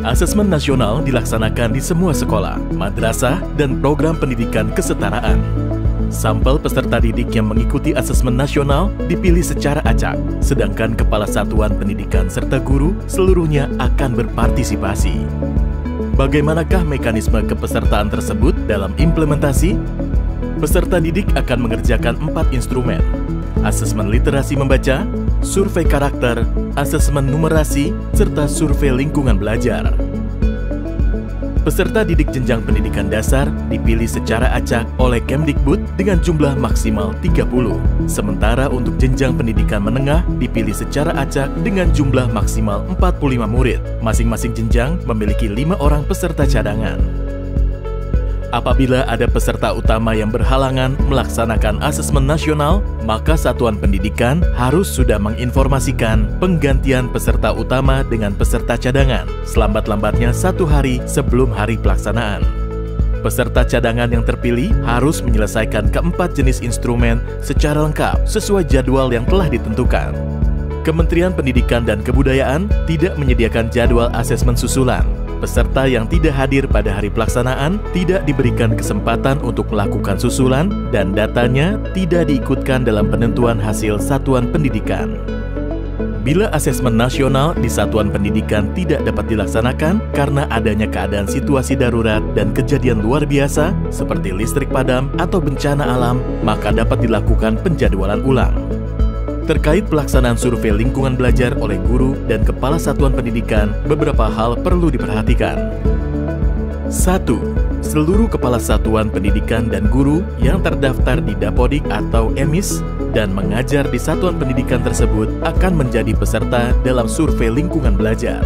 Asesmen nasional dilaksanakan di semua sekolah, madrasah, dan program pendidikan kesetaraan. Sampel peserta didik yang mengikuti asesmen nasional dipilih secara acak, sedangkan kepala satuan pendidikan serta guru seluruhnya akan berpartisipasi. Bagaimanakah mekanisme kepesertaan tersebut dalam implementasi? Peserta didik akan mengerjakan 4 instrumen: asesmen literasi membaca, survei karakter, asesmen numerasi, serta survei lingkungan belajar. Peserta didik jenjang pendidikan dasar dipilih secara acak oleh Kemdikbud dengan jumlah maksimal 30. Sementara untuk jenjang pendidikan menengah dipilih secara acak dengan jumlah maksimal 45 murid. Masing-masing jenjang memiliki 5 orang peserta cadangan. Apabila ada peserta utama yang berhalangan melaksanakan asesmen nasional, maka satuan pendidikan harus sudah menginformasikan penggantian peserta utama dengan peserta cadangan selambat-lambatnya 1 hari sebelum hari pelaksanaan. Peserta cadangan yang terpilih harus menyelesaikan keempat jenis instrumen secara lengkap sesuai jadwal yang telah ditentukan. Kementerian Pendidikan dan Kebudayaan tidak menyediakan jadwal asesmen susulan. Peserta yang tidak hadir pada hari pelaksanaan tidak diberikan kesempatan untuk melakukan susulan dan datanya tidak diikutkan dalam penentuan hasil satuan pendidikan. Bila asesmen nasional di satuan pendidikan tidak dapat dilaksanakan karena adanya keadaan situasi darurat dan kejadian luar biasa seperti listrik padam atau bencana alam, maka dapat dilakukan penjadwalan ulang. Terkait pelaksanaan survei lingkungan belajar oleh guru dan kepala satuan pendidikan, beberapa hal perlu diperhatikan. 1. Seluruh kepala satuan pendidikan dan guru yang terdaftar di Dapodik atau EMIS dan mengajar di satuan pendidikan tersebut akan menjadi peserta dalam survei lingkungan belajar.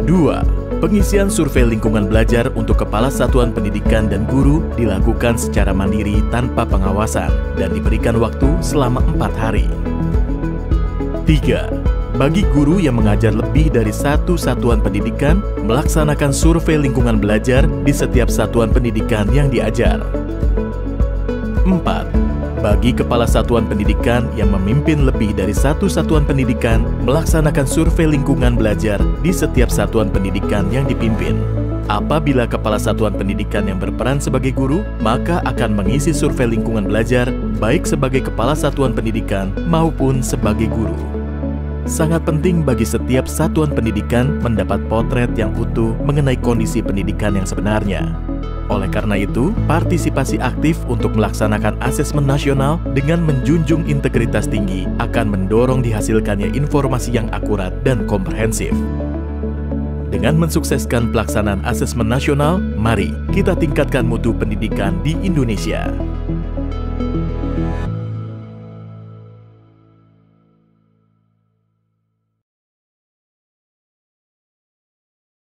2. Pengisian survei lingkungan belajar untuk kepala satuan pendidikan dan guru dilakukan secara mandiri tanpa pengawasan dan diberikan waktu selama 4 hari. 3. Bagi guru yang mengajar lebih dari 1 satuan pendidikan, melaksanakan survei lingkungan belajar di setiap satuan pendidikan yang diajar. 4. Bagi kepala satuan pendidikan yang memimpin lebih dari 1 satuan pendidikan, melaksanakan survei lingkungan belajar di setiap satuan pendidikan yang dipimpin. Apabila kepala satuan pendidikan yang berperan sebagai guru, maka akan mengisi survei lingkungan belajar baik sebagai kepala satuan pendidikan maupun sebagai guru. Sangat penting bagi setiap satuan pendidikan mendapat potret yang utuh mengenai kondisi pendidikan yang sebenarnya. Oleh karena itu, partisipasi aktif untuk melaksanakan asesmen nasional dengan menjunjung integritas tinggi akan mendorong dihasilkannya informasi yang akurat dan komprehensif. Dengan mensukseskan pelaksanaan asesmen nasional, mari kita tingkatkan mutu pendidikan di Indonesia.